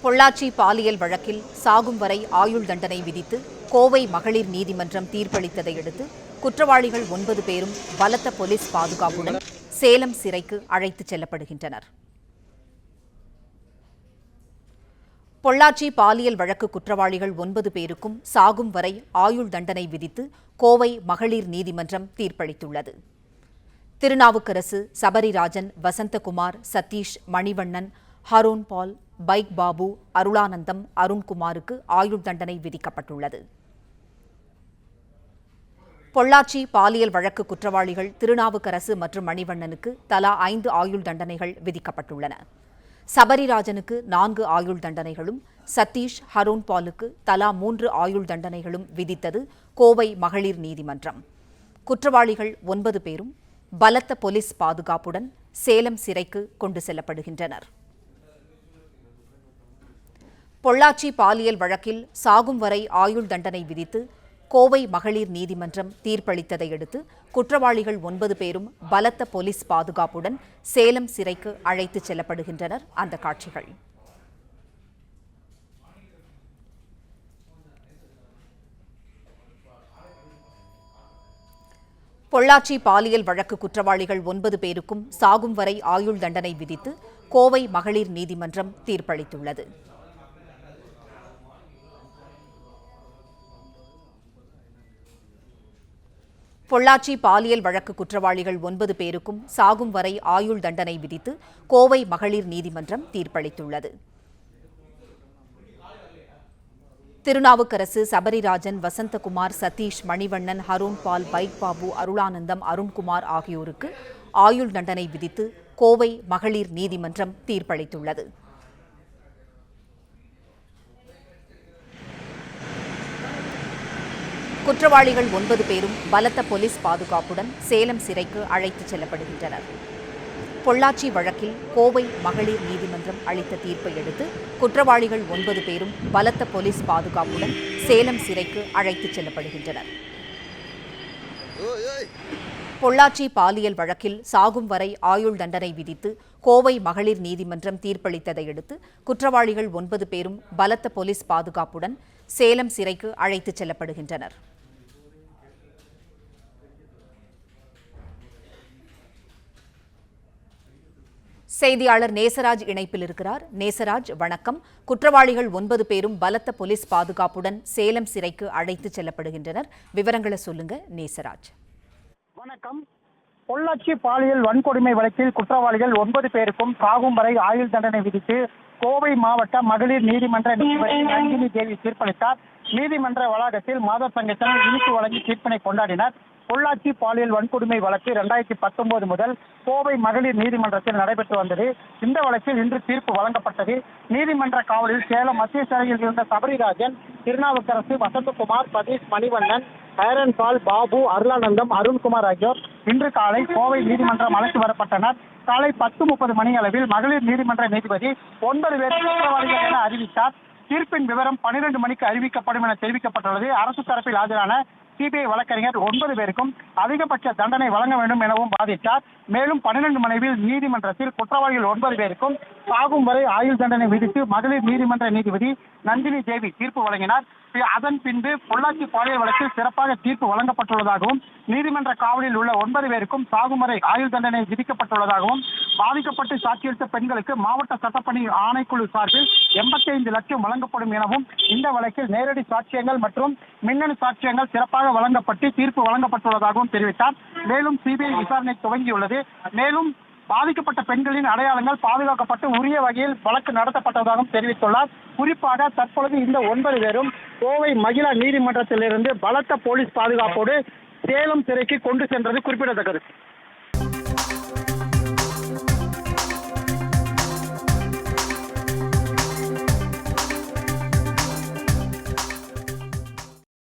பொள்ளாச்சி பாலியல் வழக்கில் சாகும் வரை ஆயுள் தண்டனை விதித்து கோவை மகளிர் நீதிமன்றம் தீர்ப்பளித்ததை அடுத்து குற்றவாளிகள் 9 பேரும் பலத்த போலீஸ் பாதுகாப்புடன் சேலம் சிறைக்கு அழைத்துச் செல்லப்படுகின்றனர். பொள்ளாச்சி பாலியல் வழக்கு குற்றவாளிகள் 9 பேருக்கும் சாகும் வரை ஆயுள் தண்டனை விதித்து கோவை மகளிர் நீதிமன்றம் தீர்ப்பளித்துள்ளது. திருநாவுக்கரசு, சபரிராஜன், வசந்தகுமார், சதீஷ், மணிவண்ணன், ஹரோன் பால், பைக் பாபு, அருளானந்தம், அருண்குமாருக்கு ஆயுள் தண்டனை விதிக்கப்பட்டுள்ளது. பொள்ளாச்சி பாலியல் வழக்கு குற்றவாளிகள் திருநாவுக்கரசு மற்றும் மணிவண்ணனுக்கு தலா 5 ஆயுள் தண்டனைகள் விதிக்கப்பட்டுள்ளன. சபரிராஜனுக்கு 4 ஆயுள் தண்டனைகளும், சதீஷ், ஹரோன் பாலுக்கு தலா 3 ஆயுள் தண்டனைகளும் விதித்தது கோவை மகளிர் நீதிமன்றம். குற்றவாளிகள் 9 பேரும் பலத்த போலீஸ் பாதுகாப்புடன் சேலம் சிறைக்கு கொண்டு செல்லப்படுகின்றனர். பொள்ளாச்சி பாலியல் வழக்கில் சாகும் வரை ஆயுள் தண்டனை விதித்து கோவை மகளிர் நீதிமன்றம் தீர்ப்பளித்ததை அடுத்து குற்றவாளிகள் 9 பேரும் பலத்த போலீஸ் பாதுகாப்புடன் சேலம் சிறைக்கு அழைத்துச் செல்லப்படுகின்றனர். அந்த காட்சிகள். பொள்ளாச்சி பாலியல் வழக்கு குற்றவாளிகள் 9 பேருக்கும் சாகும் வரை ஆயுள் தண்டனை விதித்து கோவை மகளிர் நீதிமன்றம் தீர்ப்பளித்துள்ளது. பொள்ளாச்சி பாலியல் வழக்கு குற்றவாளிகள் 9 பேருக்கும் சாகும் வரை ஆயுள் தண்டனை விதித்து கோவை மகளிர் நீதிமன்றம் தீர்ப்பளித்துள்ளது. திருநாவுக்கரசு, சபரிராஜன், வசந்தகுமார், சதீஷ், மணிவண்ணன், ஹரோன் பால், பைக் பாபு, அருளானந்தம், அருண்குமார் ஆகியோருக்கு ஆயுள் தண்டனை விதித்து கோவை மகளிர் நீதிமன்றம் தீர்ப்பளித்துள்ளது. குற்றவாளிகள் 9 பேரும் பலத்த போலீஸ் பாதுகாப்புடன் சேலம் சிறைக்கு அழைத்துச் செல்லப்படுகின்றனர். பொள்ளாச்சி வழக்கில் கோவை மகளிர் நீதிமன்றம் அளித்த தீர்ப்பை அடுத்து குற்றவாளிகள் 9 பேரும் பலத்த போலீஸ் பாதுகாப்புடன் சேலம் சிறைக்கு அழைத்துச் செல்லப்படுகின்றனர். பொள்ளாச்சி பாலியல் வழக்கில் சாகும் வரை ஆயுள் தண்டனை விதித்து கோவை மகளிர் நீதிமன்றம் தீர்ப்பளித்ததை அடுத்து குற்றவாளிகள் 9 பேரும் பலத்த போலீஸ் பாதுகாப்புடன் சேலம் சிறைக்கு அழைத்துச் செல்லப்படுகின்றனர். செய்தியாளர் நேசராஜ் இணைப்பில் இருக்கிறார். நேசராஜ், வணக்கம். குற்றவாளிகள் 9 பேரும் பலத்த போலீஸ் பாதுகாப்புடன் சேலம் சிறைக்கு அழைத்துச் செல்லப்படுகின்றனர். விவரங்களை சொல்லுங்க நேசராஜ். வணக்கம். பொள்ளாச்சி பாலியல் வன்கொடுமை வழக்கில் குற்றவாளிகள் 9 பேருக்கும் சாகும் வரை ஆயுள் தண்டனை விதித்து கோவை மாவட்ட மகளிர் நீதிமன்ற நீதிபதி நந்தினி தேவி தீர்ப்பளித்தார். நீதிமன்ற வளாகத்தில் மாதர் சங்கத்தினர் இனிப்பு வழங்கி தீர்ப்பினை கொண்டாடினர். பொள்ளாச்சி பாலியல் வன்கொடுமை வழக்கு 2019 முதல் கோவை மகளிர் நீதிமன்றத்தில் நடைபெற்று வந்தது. இந்த வழக்கில் இன்று தீர்ப்பு வழங்கப்பட்டது. நீதிமன்ற காவலில் சேலம் மத்திய சிறையில் இருந்த சபரிராஜன், திருநாவுக்கரசு, வசந்தகுமார், சதீஷ், மணிவண்ணன், ஹேரன் பால், பாபு, அருளானந்தம், அருண்குமார் ஆகியோர் இன்று காலை கோவை நீதிமன்றம் அழைத்து வரப்பட்டனர். காலை 10:30 மணி அளவில் மகளிர் நீதிமன்ற நீதிபதி 9 பேர் குற்றவாளிகள் என அறிவித்தார். தீர்ப்பின் விவரம் 12 மணிக்கு அறிவிக்கப்படும் என தெரிவிக்கப்பட்டுள்ளது. அரசு தரப்பில் ஆஜரான சிபிஐ வழக்கறிஞர் 9 பேருக்கும் அதிகபட்ச தண்டனை வழங்க வேண்டும் எனவும் வாதிட்டார். மேலும் 12 மணியில் நீதிமன்றத்தில் குற்றவாளிகள் 9 பேருக்கும் சாகும் வரை ஆயுள் தண்டனை விதித்து மகளிர் நீதிமன்ற நீதிபதி நந்தினி தேவி தீர்ப்பு வழங்கினார். அதன் பின்பு பொள்ளாச்சி பாலியல் வழக்கில் சிறப்பாக தீர்ப்பு வழங்கப்பட்டுள்ளதாகவும் நீதிமன்ற காவலில் உள்ள 9 பேருக்கும் சாகும் வரை ஆயுள் தண்டனை விதிக்கப்பட்டுள்ளதாகவும் பாதிக்கப்பட்டு சாட்சியளித்த பெண்களுக்கு மாவட்ட சட்டப்பணி ஆணைக்குழு சார்பில் 85 லட்சம் வழங்கப்படும் எனவும் இந்த வழக்கில் நேரடி சாட்சியங்கள் மற்றும் மின்னணு சாட்சியங்கள் சிறப்பாக வழங்கப்பட்டு தீர்ப்பு வழங்கப்பட்டுள்ளதாகவும் தெரிவித்தார். மேலும் சிபிஐ விசாரணை துவங்கியுள்ளது. மேலும் பாதிக்கப்பட்ட பெண்களின் அடையாளங்கள் பாதுகாக்கப்பட்டு உரிய வகையில் வழக்கு நடத்தப்பட்டதாகவும் தெரிவித்துள்ளார். குறிப்பாக தற்பொழுது இந்த 9 பேரும் கோவை மகிழா நீதிமன்றத்திலிருந்து பலத்த போலீஸ் பாதுகாப்போடு சேலம் சிறைக்கு கொண்டு சென்றது குறிப்பிடத்தக்கது.